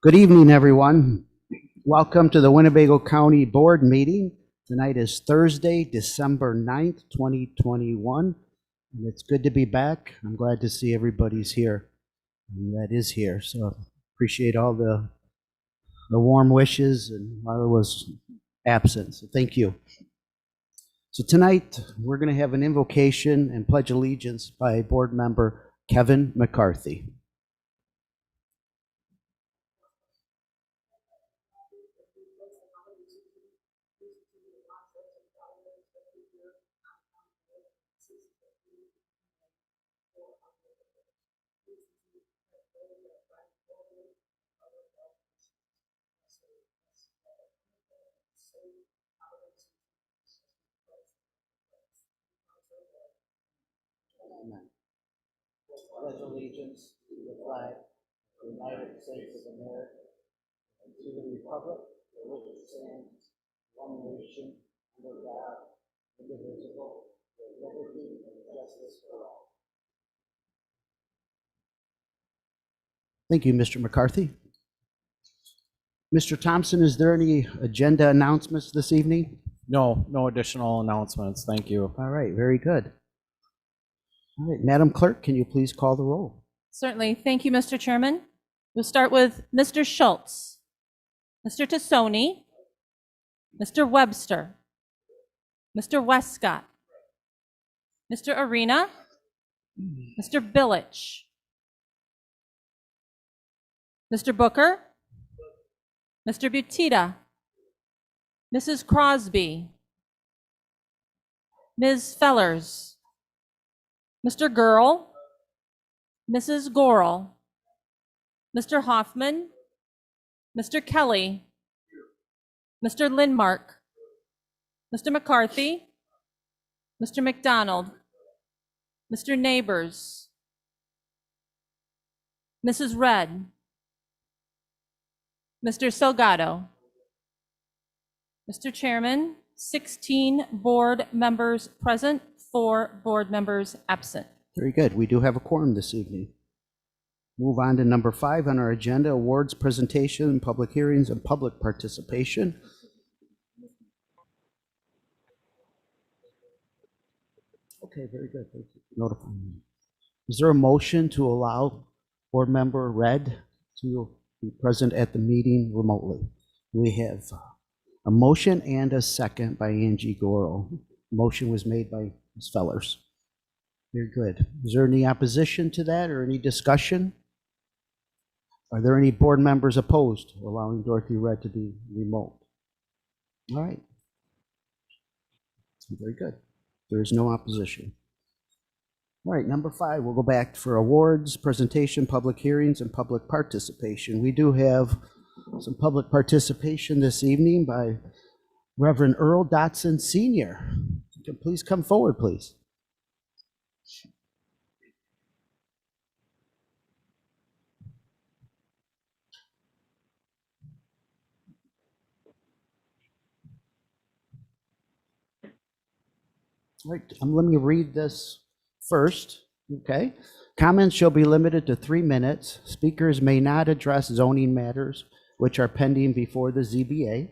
Good evening, everyone. Welcome to the Winnebago County Board meeting. Tonight is Thursday, December 9th, 2021. And it's good to be back. I'm glad to see everybody's here that is here. So appreciate all the warm wishes and while I was absent. So thank you. So tonight we're going to have an invocation and pledge allegiance by board member Kevin McCarthy. Amen. Pledge allegiance to the flag of the United States of America and to the republic for which it stands, one nation, under God, indivisible, with liberty and justice for all. Thank you, Mr. McCarthy. Mr. Thompson, is there any agenda announcements this evening? No additional announcements. Thank you. All right, very good. All right, Madam Clerk, can you please call the roll? Certainly. Thank you, Mr. Chairman. We'll start with Mr. Schultz, Mr. Tassoni, Mr. Webster, Mr. Westcott, Mr. Arena, Mr. Billich, Mr. Booker, Mr. Butita, Mrs. Crosby, Ms. Fellers, Mr. Gurl, Mrs. Gorel, Mr. Hoffman, Mr. Kelly, Mr. Lindmark, Mr. McCarthy, Mr. McDonald, Mr. Neighbors, Mrs. Red, Mr. Salgado. Mr. Chairman, 16 board members present, 4 board members absent. Very good. We do have a quorum this evening. Move on to number 5 on our agenda, awards presentation, public hearings, and public participation. Okay, very good. Thank you for notifying me. Is there a motion to allow board member Red to be present at the meeting remotely? We have a motion and a second by Angie Gorel. Motion was made by Ms. Fellers. Very good. Is there any opposition to that or any discussion? Are there any board members opposed to allowing Dorothy Red to be remote? All right. Very good. There is no opposition. All right, number 5, we'll go back for awards, presentation, public hearings, and public participation. We do have some public participation this evening by Reverend Earl Dotson Sr. Please come forward, please. All right, let me read this first, okay? Comments shall be limited to 3 minutes. Speakers may not address zoning matters which are pending before the ZBA,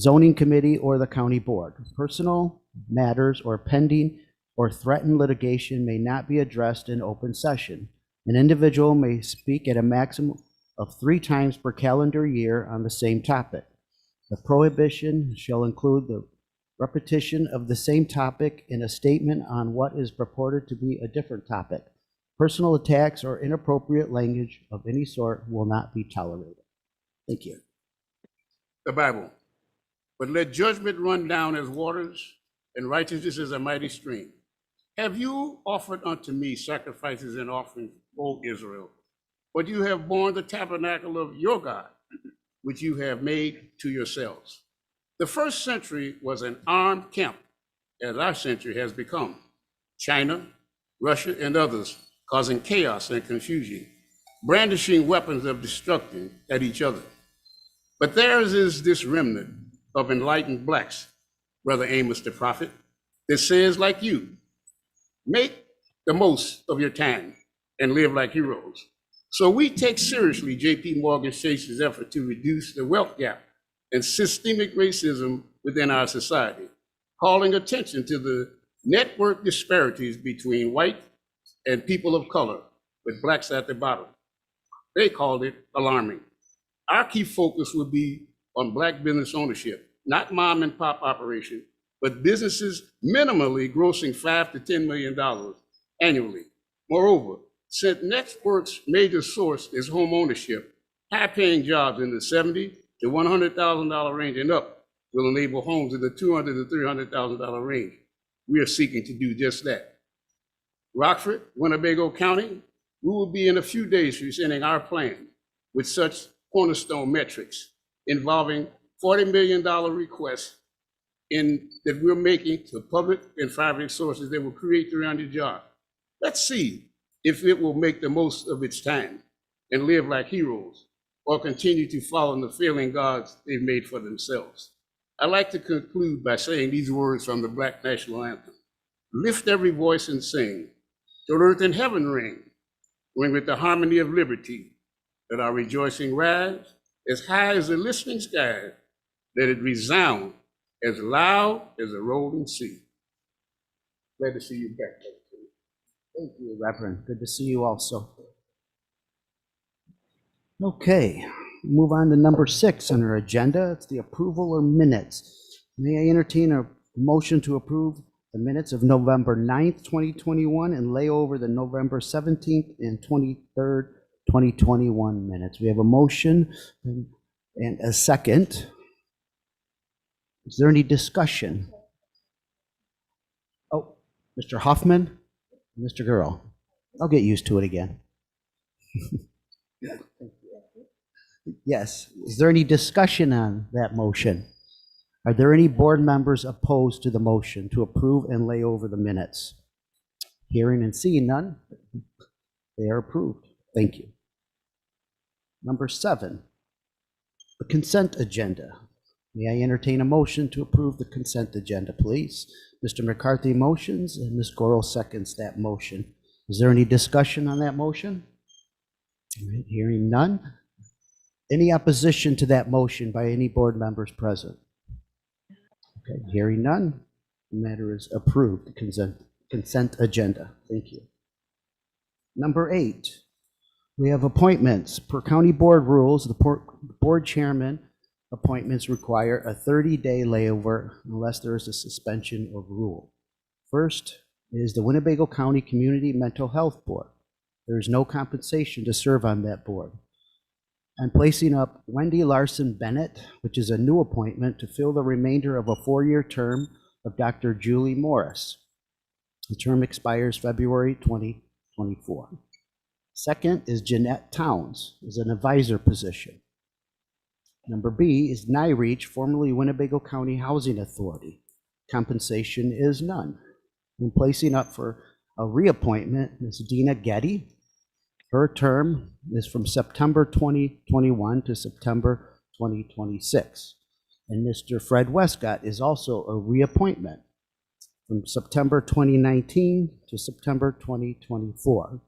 zoning committee, or the county board. Personal matters or pending or threatened litigation may not be addressed in open session. An individual may speak at a maximum of 3 times per calendar year on the same topic. The prohibition shall include the repetition of the same topic in a statement on what is purported to be a different topic. Personal attacks or inappropriate language of any sort will not be tolerated. Thank you. The Bible. But let judgment run down as waters, and righteousness as a mighty stream. Have you offered unto me sacrifices and offerings, O Israel? But you have borne the tabernacle of your God, which you have made to yourselves. The first century was an armed camp, as our century has become. China, Russia, and others causing chaos and confusion, brandishing weapons of destruction at each other. But theirs is this remnant of enlightened blacks, Brother Amos the prophet, that says like you, make the most of your time and live like heroes. So we take seriously JP Morgan Chase's effort to reduce the wealth gap and systemic racism within our society, calling attention to the network disparities between white and people of color, with blacks at the bottom. They called it alarming. Our key focus will be on black business ownership, not mom and pop operation, but businesses minimally grossing $5 to $10 million annually. Moreover, since Network's major source is home ownership, high-paying jobs in the $70,000 to $100,000 range and up will enable homes in the $200,000 to $300,000 range. We are seeking to do just that. Rockford, Winnebago County, we will be in a few days presenting our plan with such cornerstone metrics involving $40 million requests that we're making to public and private sources that will create 300 jobs. Let's see if it will make the most of its time and live like heroes, or continue to follow the failing gods they've made for themselves. I'd like to conclude by saying these words from the Black National Anthem. Lift every voice and sing, till earth and heaven ring with the harmony of liberty, that our rejoicing rise as high as the listening sky, that it resound as loud as a rolling sea. Glad to see you back. Thank you, Reverend. Good to see you also. Okay, move on to number 6 on our agenda. It's the approval of minutes. May I entertain a motion to approve the minutes of November 9th, 2021, and lay over the November 17th and 23rd, 2021 minutes? We have a motion and a second. Is there any discussion? Oh, Mr. Hoffman? Mr. Girl, I'll get used to it again. Yes. Is there any discussion on that motion? Are there any board members opposed to the motion to approve and lay over the minutes? Hearing and seeing none, they are approved. Thank you. Number 7, the consent agenda. May I entertain a motion to approve the consent agenda, please? Mr. McCarthy motions and Ms. Goro seconds that motion. Is there any discussion on that motion? All right, hearing none. Any opposition to that motion by any board members present? Okay, hearing none, the matter is approved, the consent agenda. Thank you. Number 8, we have appointments. Per county board rules, the board chairman appointments require a 30-day layover unless there is a suspension of rule. First is the Winnebago County Community Mental Health Board. There is no compensation to serve on that board. I'm placing up Wendy Larson Bennett, which is a new appointment to fill the remainder of a 4-year term of Dr. Julie Morris. The term expires February 2024. Second is Jeanette Towns, is an advisor position. Number B is NIREACH, formerly Winnebago County Housing Authority. Compensation is none. I'm placing up for a reappointment Ms. Dina Getty. Her term is from September 2021 to September 2026. And Mr. Fred Westcott is also a reappointment from September 2019 to September 2024.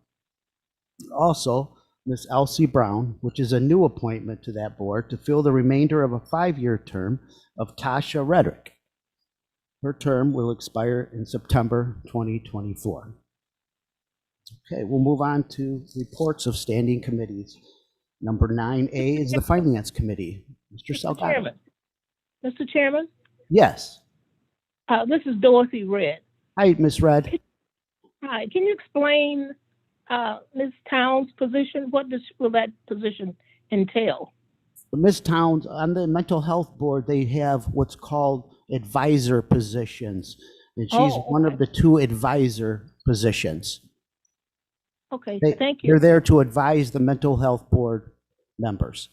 Also, Ms. Elsie Brown, which is a new appointment to that board to fill the remainder of a 5-year term of Tasha Reddick. Her term will expire in September 2024. Okay, we'll move on to reports of standing committees. Number 9A is the Finance Committee. Mr. Salgado. Mr. Chairman, Yes. this is Dorothy Red. Hi, Ms. Red. Hi, can you explain Ms. Towns' position? What will that position entail? Ms. Towns, on the Mental Health Board, they have what's called advisor positions. And she's one of the 2 advisor positions. Okay, thank you. They're there to advise the Mental Health Board members.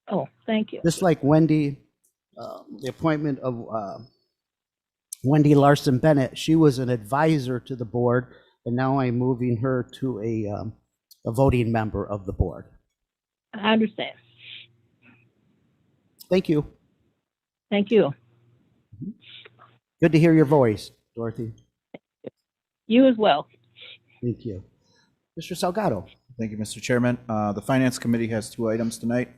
Oh, thank you. Just like Wendy, the appointment of Wendy Larson Bennett, she was an advisor to the board, and now I'm moving her to a voting member of the board. I understand. Thank you. Thank you. Good to hear your voice, Dorothy. You as well. Thank you. Mr. Salgado. Thank you, Mr. Chairman. The Finance Committee has two items tonight.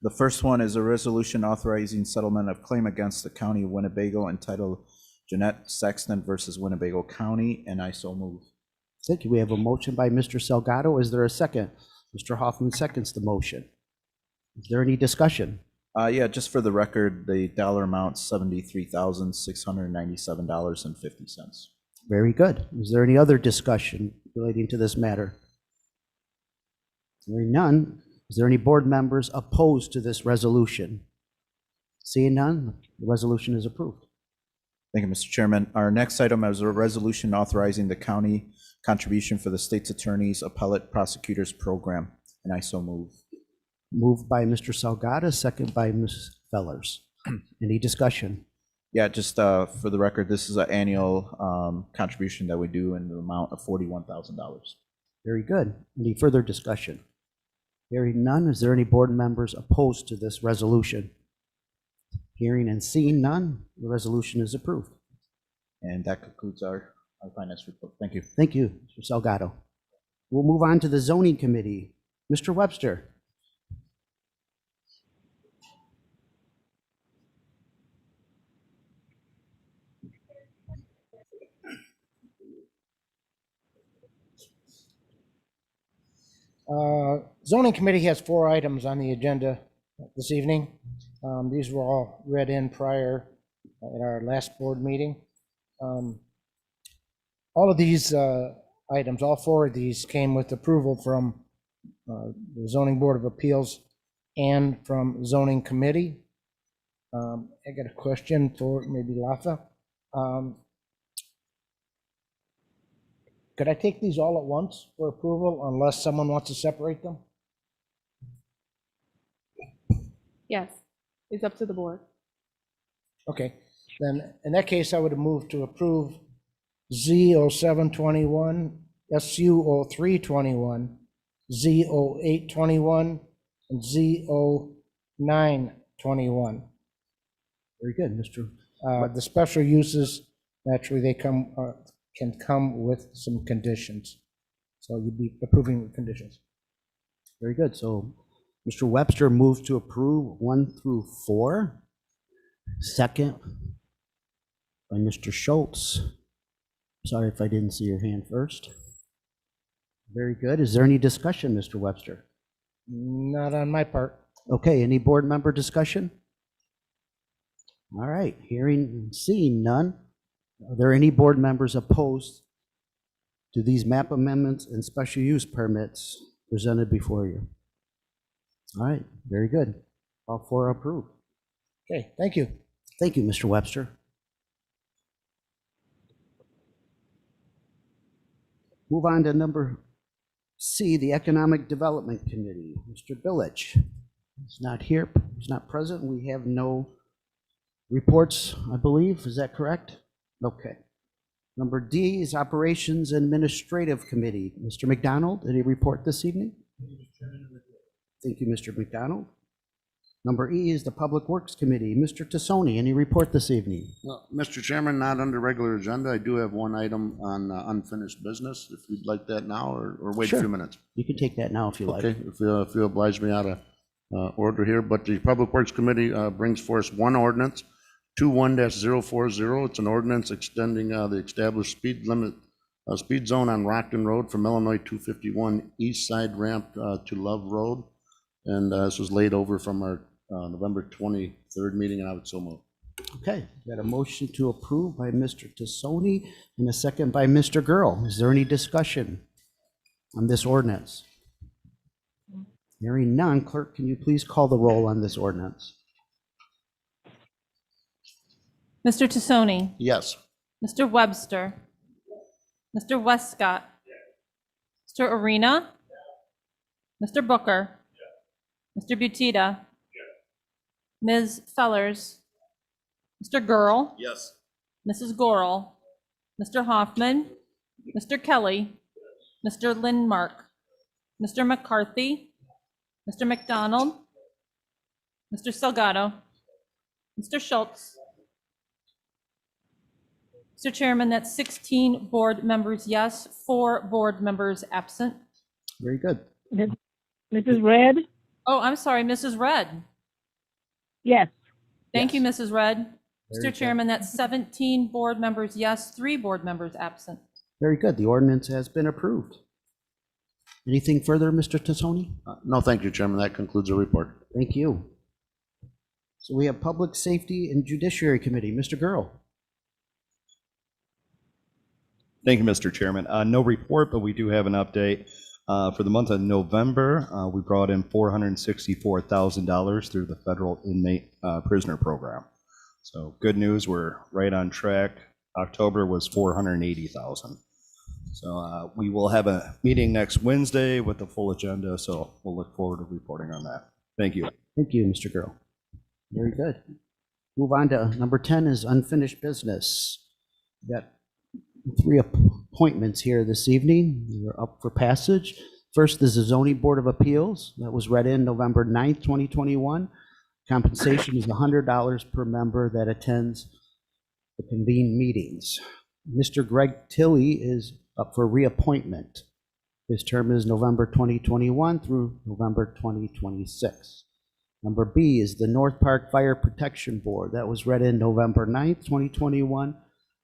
The first one is a resolution authorizing settlement of claim against the County of Winnebago entitled Jeanette Sexton versus Winnebago County, and I so move. Thank you. We have a motion by Mr. Salgado. Is there a second? Mr. Hoffman seconds the motion. Is there any discussion? Yeah, just for the record, the dollar amount $73,697.50. Very good. Is there any other discussion relating to this matter? Hearing none, is there any board members opposed to this resolution? Seeing none, the resolution is approved. Thank you, Mr. Chairman. Our next item is a resolution authorizing the county contribution for the state's attorney's appellate prosecutors program, and I so move. Moved by Mr. Salgado, second by Ms. Fellers. Any discussion? Yeah, just for the record, this is an annual contribution that we do in the amount of $41,000. Very good. Any further discussion? Hearing none, is there any board members opposed to this resolution? Hearing and seeing none, the resolution is approved. And that concludes our finance report. Thank you. Thank you, Mr. Salgado. We'll move on to the zoning committee. Mr. Webster. Zoning Committee has 4 items on the agenda this evening. These were all read in prior at our last board meeting. All of these items, all 4 of these came with approval from the Zoning Board of Appeals and from Zoning Committee. I got a question for maybe Lafa. Could I take these all at once for approval unless someone wants to separate them? Yes, it's up to the board. Okay, then in that case, I would have moved to approve Z0721, SU0321, Z0821, and Z0921. Very good, Mr. The special uses, naturally, they come, can come with some conditions. So you'd be approving the conditions. Very good. So Mr. Webster moved to approve 1 through 4. Second by Mr. Schultz. Sorry if I didn't see your hand first. Very good. Is there any discussion, Mr. Webster? Not on my part. Okay, any board member discussion? All right, hearing and seeing none. Are there any board members opposed to these map amendments and special use permits presented before you? All right, very good. All 4 approved. Okay, thank you. Thank you, Mr. Webster. Move on to number C, the Economic Development Committee. Mr. Billich is not here, he's not present. We have no reports, I believe. Is that correct? Okay. Number D is Operations Administrative Committee. Mr. McDonald, any report this evening? Thank you, Mr. McDonald. Number E is the Public Works Committee. Mr. Tassoni, any report this evening? Well, Mr. Chairman, not under regular agenda. I do have one item on unfinished business, if you'd like that now, or wait a Sure. few minutes. You can take that now if you like. Okay, if you oblige me out of order here, but the Public Works Committee brings forth one ordinance, 21-040. It's an ordinance extending the established speed limit, speed zone on Rockton Road from Illinois 251 east side ramp to Love Road. And this was laid over from our November 23rd meeting, and I would so move. Okay, got a motion to approve by Mr. Tassoni and a second by Mr. Girl. Is there any discussion on this ordinance? Hearing none, clerk, can you please call the roll on this ordinance? Mr. Tassoni. Yes. Mr. Webster. Mr. Westcott. Mr. Arena. Mr. Booker. Mr. Butita. Ms. Fellers. Mr. Girl. Yes. Mrs. Gorel. Mr. Hoffman. Mr. Kelly. Mr. Lindmark. Mr. McCarthy. Mr. McDonald. Mr. Salgado. Mr. Schultz. Mr. Chairman, that's 16 board members yes, 4 board members absent. Very good. Mrs. Red? Oh, I'm sorry, Mrs. Red. Yes. Thank you, Yes. Mrs. Red. Very Mr. good. Chairman, that's 17 board members yes, 3 board members absent. Very good. The ordinance has been approved. Anything further, Mr. Tassoni? No, thank you, Chairman. That concludes the report. Thank you. So we have Public Safety and Judiciary Committee. Mr. Girl. Thank you, Mr. Chairman. No report, but we do have an update. For the month of November, we brought in $464,000 through the federal inmate prisoner program. So good news, we're right on track. October was $480,000. So we will have a meeting next Wednesday with the full agenda, so we'll look forward to reporting on that. Thank you. Thank you, Mr. Girl. Very good. Move on to number 10 is unfinished business. We got 3 appointments here this evening. They're up for passage. First is the Zoning Board of Appeals. That was read in November 9th, 2021. Compensation is $100 per member that attends the convened meetings. Mr. Greg Tilley is up for reappointment. His term is November 2021 through November 2026. Number B is the North Park Fire Protection Board. That was read in November 9th, 2021.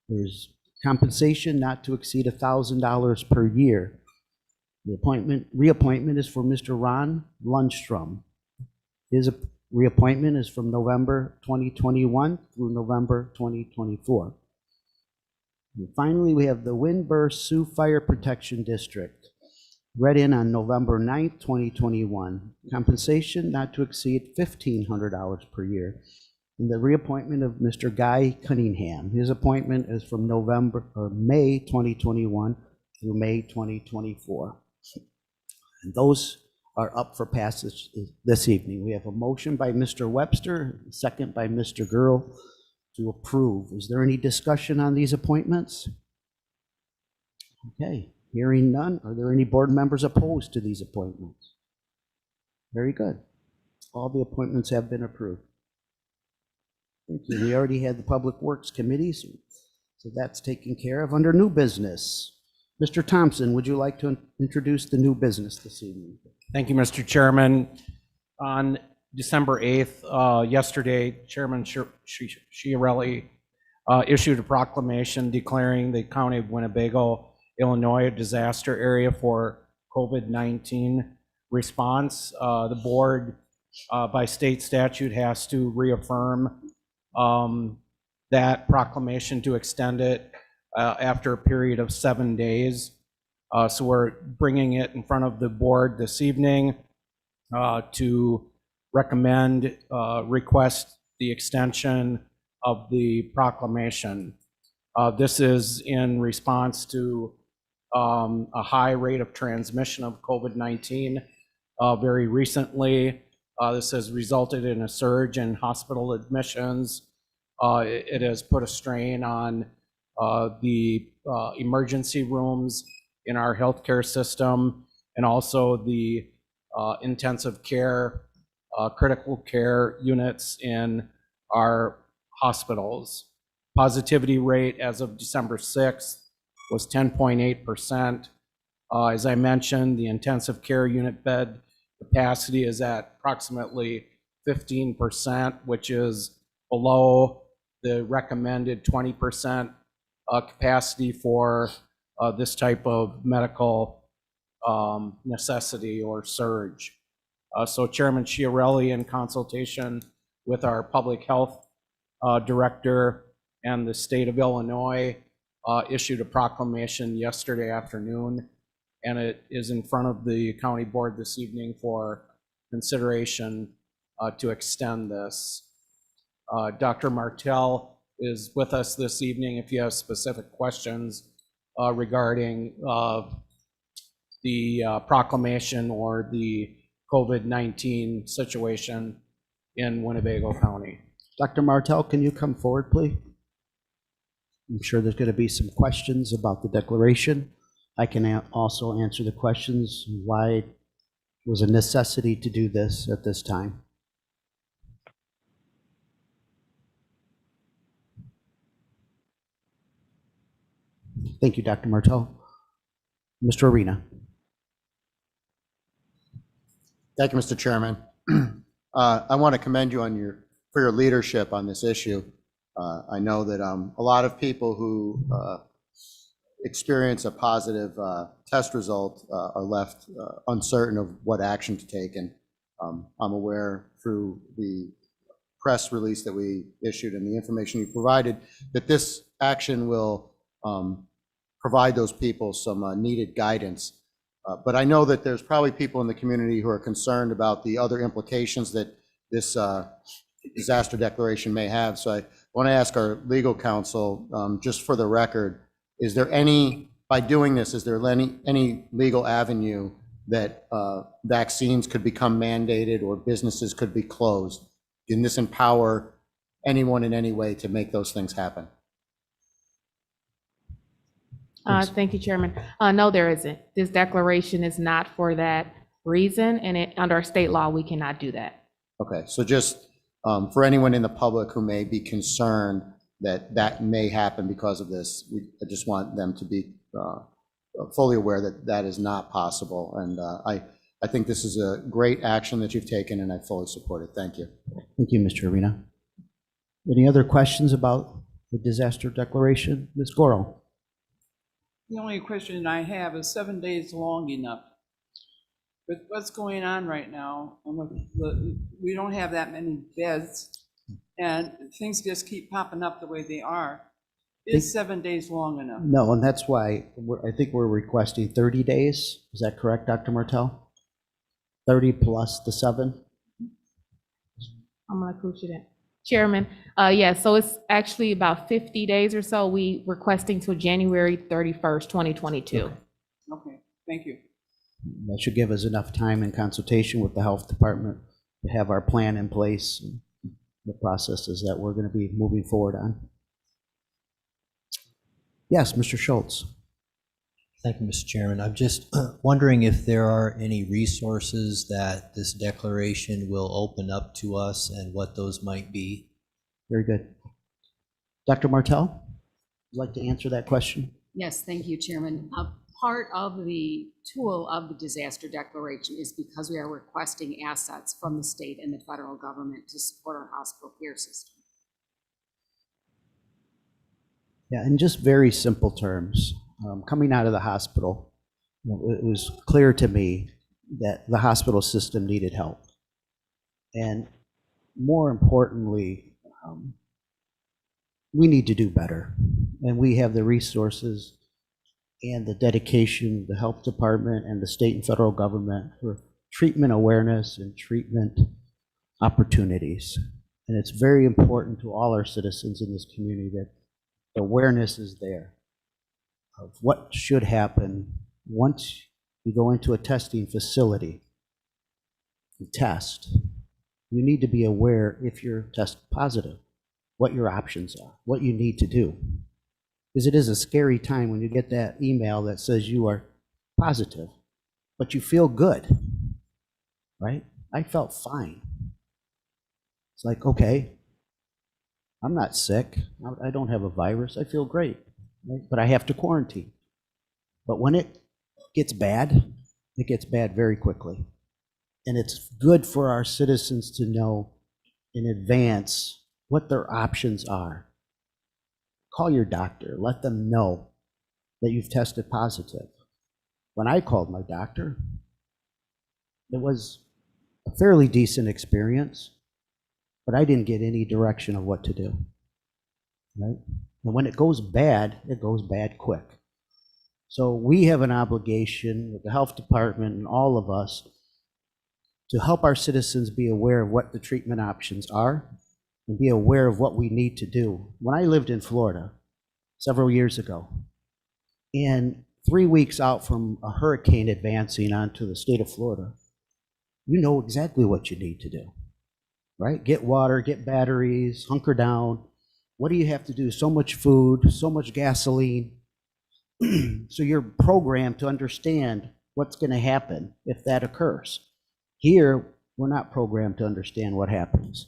There's compensation not to exceed $1,000 per year. The reappointment is for Mr. Ron Lundstrom. His reappointment is from November 2021 through November 2024. And finally, we have the Winburn Sioux Fire Protection District, read in on November 9th, 2021. Compensation not to exceed $1,500 per year. And the reappointment of Mr. Guy Cunningham. His appointment is from May 2021 through May 2024. And those are up for passage this evening. We have a motion by Mr. Webster, a second by Mr. Girl to approve. Is there any discussion on these appointments? Okay, hearing none. Are there any board members opposed to these appointments? Very good. All the appointments have been approved. Thank you. We already had the Public Works Committee, so that's taken care of. Under new business, Mr. Thompson, would you like to introduce the new business this evening? Thank you, Mr. Chairman. On December 8th, yesterday, Chairman Chiarelli issued a proclamation declaring the County of Winnebago, Illinois, a disaster area for COVID-19 response. The board, by state statute, has to reaffirm that proclamation to extend it after a period of 7 days. So we're bringing it in front of the board this evening to recommend, request the extension of the proclamation. This is in response to a high rate of transmission of COVID-19 very recently. This has resulted in a surge in hospital admissions. It has put a strain on the emergency rooms in our healthcare system, and also the intensive care, critical care units in our hospitals. Positivity rate as of December 6th was 10.8%. As I mentioned, the intensive care unit bed capacity is at approximately 15%, which is below the recommended 20% capacity for this type of medical necessity or surge. So Chairman Chiarelli, in consultation with our public health director and the state of Illinois, issued a proclamation yesterday afternoon, and it is in front of the county board this evening for consideration to extend this. Dr. Martell is with us this evening if you have specific questions regarding the proclamation or the COVID-19 situation in Winnebago County. Dr. Martell, can you come forward, please? I'm sure there's going to be some questions about the declaration. I can also answer the questions why it was a necessity to do this at this time. Thank you, Dr. Martell. Mr. Arena. Thank you, Mr. Chairman. I want to commend you for your leadership on this issue. I know that a lot of people who experience a positive test result are left uncertain of what action to take. And I'm aware through the press release that we issued and the information you provided that this action will provide those people some needed guidance. But I know that there's probably people in the community who are concerned about the other implications that this disaster declaration may have. So I want to ask our legal counsel, just for the record, is there any, by doing this, is there any legal avenue that vaccines could become mandated or businesses could be closed? Can this empower anyone in any way to make those things happen? Thank you, Chairman. No, there isn't. This declaration is not for that reason, and under our state law, we cannot do that. Okay, so just for anyone in the public who may be concerned that that may happen because of this, I just want them to be fully aware that that is not possible. And I think this is a great action that you've taken, and I fully support it. Thank you. Thank you, Mr. Arena. Any other questions about the disaster declaration? Ms. Goro? The only question I have is 7 days long enough? With what's going on right now, and we don't have that many beds, and things just keep popping up the way they are. Is 7 days long enough? No, and that's why I think we're requesting 30 days. Is that correct, Dr. Martell? 30 plus the 7? I'm going to approve that. Chairman, yes, so it's actually about 50 days or so. We requesting till January 31st, 2022. Okay, thank you. That should give us enough time in consultation with the health department to have our plan in place and the processes that we're going to be moving forward on. Yes, Mr. Schultz. Thank you, Mr. Chairman. I'm just wondering if there are any resources that this declaration will open up to us and what those might be. Very good. Dr. Martell, would you like to answer that question? Yes, thank you, Chairman. Part of the tool of the disaster declaration is because we are requesting assets from the state and the federal government to support our hospital care system. Yeah, in just very simple terms, coming out of the hospital, it was clear to me that the hospital system needed help. And more importantly, we need to do better. And we have the resources and the dedication of the health department and the state and federal government for treatment awareness and treatment opportunities. And it's very important to all our citizens in this community that awareness is there of what should happen once you go into a testing facility and test. You need to be aware, if you're test positive, what your options are, what you need to do. Because it is a scary time when you get that email that says you are positive, but you feel good, right? I felt fine. It's like, okay, I'm not sick. I don't have a virus. I feel great, right? But I have to quarantine. But when it gets bad very quickly. And it's good for our citizens to know in advance what their options are. Call your doctor. Let them know that you've tested positive. When I called my doctor, it was a fairly decent experience, but I didn't get any direction of what to do, right? And when it goes bad quick. So we have an obligation with the health department and all of us to help our citizens be aware of what the treatment options are and be aware of what we need to do. When I lived in Florida several years ago, and 3 weeks out from a hurricane advancing onto the state of Florida, you know exactly what you need to do, right? Get water, get batteries, hunker down. What do you have to do? So much food, so much gasoline. So you're programmed to understand what's going to happen if that occurs. Here, we're not programmed to understand what happens,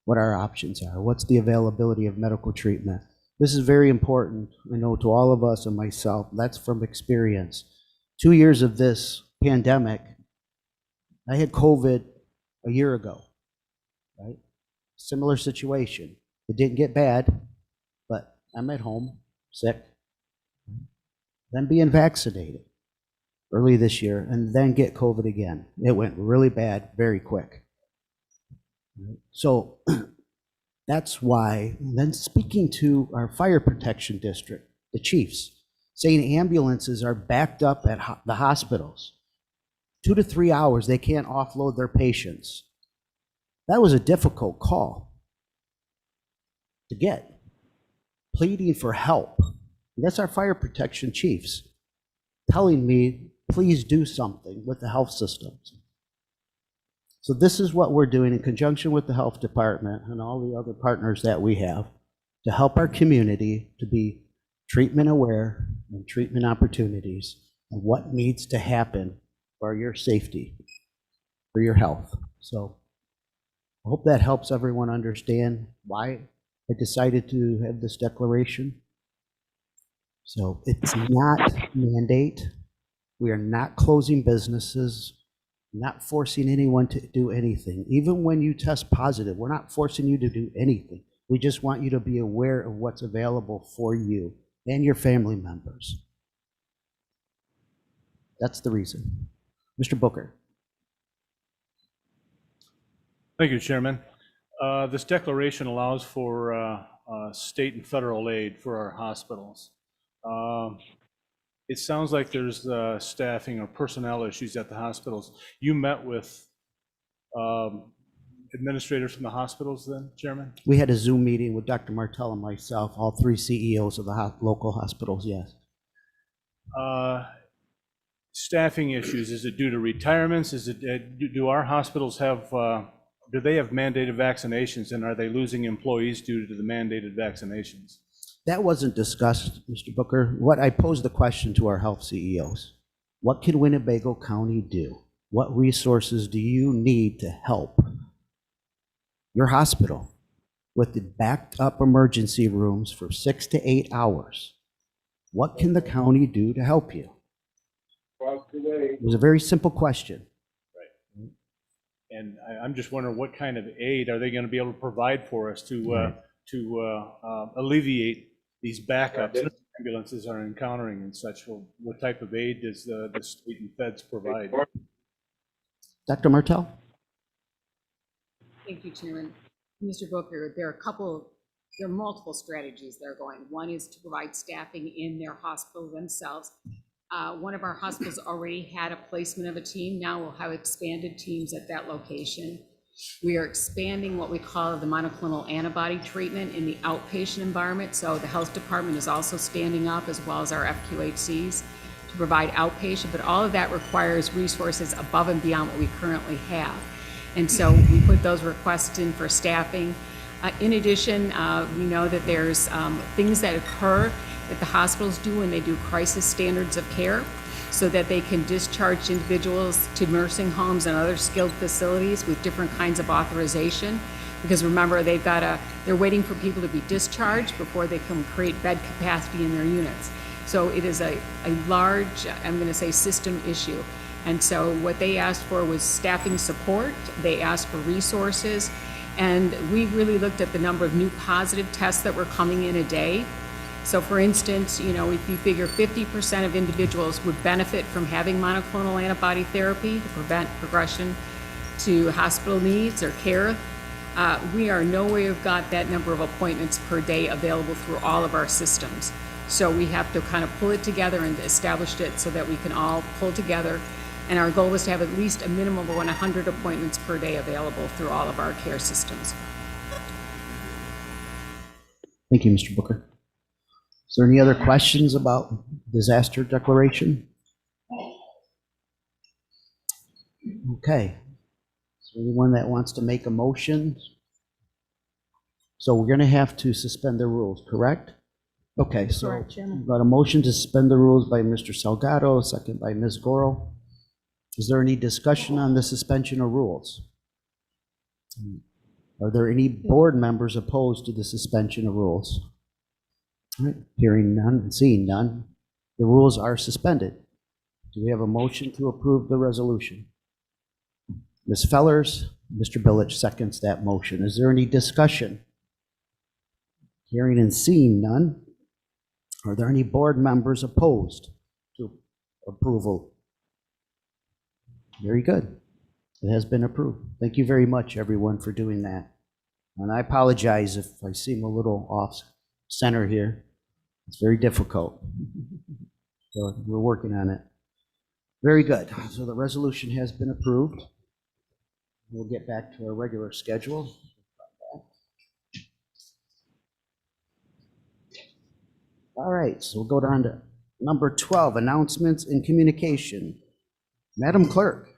what our options are, what's the availability of medical treatment. This is very important, I know, to all of us and myself. That's from experience. 2 years of this pandemic, I had COVID a year ago, right? Similar situation. It didn't get bad, but I'm at home, sick. Then being vaccinated early this year, and then get COVID again. It went really bad very quick. So that's why, and then speaking to our fire protection district, the chiefs, saying ambulances are backed up at the hospitals. 2 to 3 hours, they can't offload their patients. That was a difficult call to get, pleading for help. And that's our fire protection chiefs telling me, please do something with the health systems. So this is what we're doing in conjunction with the health department and all the other partners that we have to help our community to be treatment aware and treatment opportunities and what needs to happen for your safety, for your health. So I hope that helps everyone understand why I decided to have this declaration. So it's not a mandate. We are not closing businesses, not forcing anyone to do anything. Even when you test positive, we're not forcing you to do anything. We just want you to be aware of what's available for you and your family members. That's the reason. Mr. Booker. Thank you, Chairman. This declaration allows for state and federal aid for our hospitals. It sounds like there's staffing or personnel issues at the hospitals. You met with administrators from the hospitals then, Chairman? We had a Zoom meeting with Dr. Martell and myself, all 3 CEOs of the local hospitals, yes. Staffing issues, is it due to retirements? Is it, do our hospitals have, do they have mandated vaccinations, and are they losing employees due to the mandated vaccinations? That wasn't discussed, Mr. Booker. What I posed the question to our health CEOs. What can Winnebago County do? What resources do you need to help your hospital with the backed up emergency rooms for 6 to 8 hours? What can the county do to help you? It was a very simple question. Right. And I'm just wondering what kind of aid are they going to be able to provide for us to alleviate these backups that ambulances are encountering and such? What type of aid does the state and feds provide? Dr. Martell? Thank you, Chairman. Mr. Booker, there are multiple strategies that are going. One is to provide staffing in their hospital themselves. One of our hospitals already had a placement of a team. Now we'll have expanded teams at that location. We are expanding what we call the monoclonal antibody treatment in the outpatient environment. So the health department is also standing up, as well as our FQHCs, to provide outpatient, but all of that requires resources above and beyond what we currently have. And so we put those requests in for staffing. In addition, we know that there's things that occur that the hospitals do when they do crisis standards of care, so that they can discharge individuals to nursing homes and other skilled facilities with different kinds of authorization. Because remember, they're waiting for people to be discharged before they can create bed capacity in their units. So it is a large, I'm going to say, system issue. And so what they asked for was staffing support. They asked for resources. And we really looked at the number of new positive tests that were coming in a day. So for instance, if you figure 50% of individuals would benefit from having monoclonal antibody therapy to prevent progression to hospital needs or care, we are nowhere have got that number of appointments per day available through all of our systems. So we have to kind of pull it together and establish it so that we can all pull together. And our goal is to have at least a minimum of 100 appointments per day available through all of our care systems. Thank you, Mr. Booker. Is there any other questions about disaster declaration? Okay. Is there anyone that wants to make a motion? So we're going to have to suspend the rules, correct? Okay, so Correct, Chairman. we've got a motion to suspend the rules by Mr. Salgado, second by Ms. Goro. Is there any discussion on the suspension of rules? Are there any board members opposed to the suspension of rules? All right, hearing none and seeing none, the rules are suspended. Do we have a motion to approve the resolution? Ms. Fellers, Mr. Billich seconds that motion. Is there any discussion? Hearing and seeing none. Are there any board members opposed to approval? Very good. It has been approved. Thank you very much, everyone, for doing that. And I apologize if I seem a little off center here. It's very difficult. So we're working on it. Very good. So the resolution has been approved. We'll get back to our regular schedule. All right, so we'll go down to number 12, announcements and communication. Madam Clerk.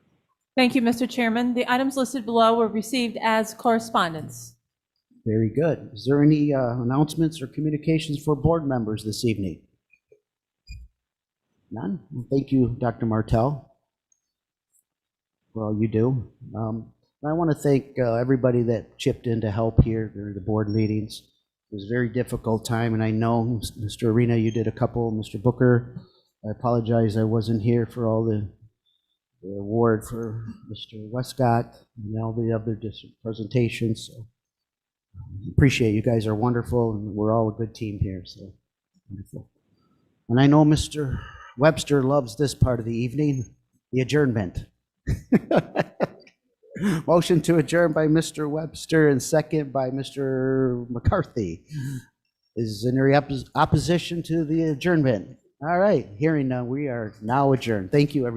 Thank you, Mr. Chairman. The items listed below were received as correspondence. Very good. Is there any announcements or communications for board members this evening? None? Well, thank you, Dr. Martell, for all you do. I want to thank everybody that chipped in to help here during the board meetings. It was a very difficult time, and I know, Mr. Arena, you did a couple. Mr. Booker, I apologize I wasn't here for all the award for Mr. Westcott and all the other presentations. So appreciate you guys are wonderful, and we're all a good team here. So wonderful. And I know Mr. Webster loves this part of the evening, the adjournment. Motion to adjourn by Mr. Webster and second by Mr. McCarthy. Is there any opposition to the adjournment? All right, hearing none, we are now adjourned. Thank you, everyone.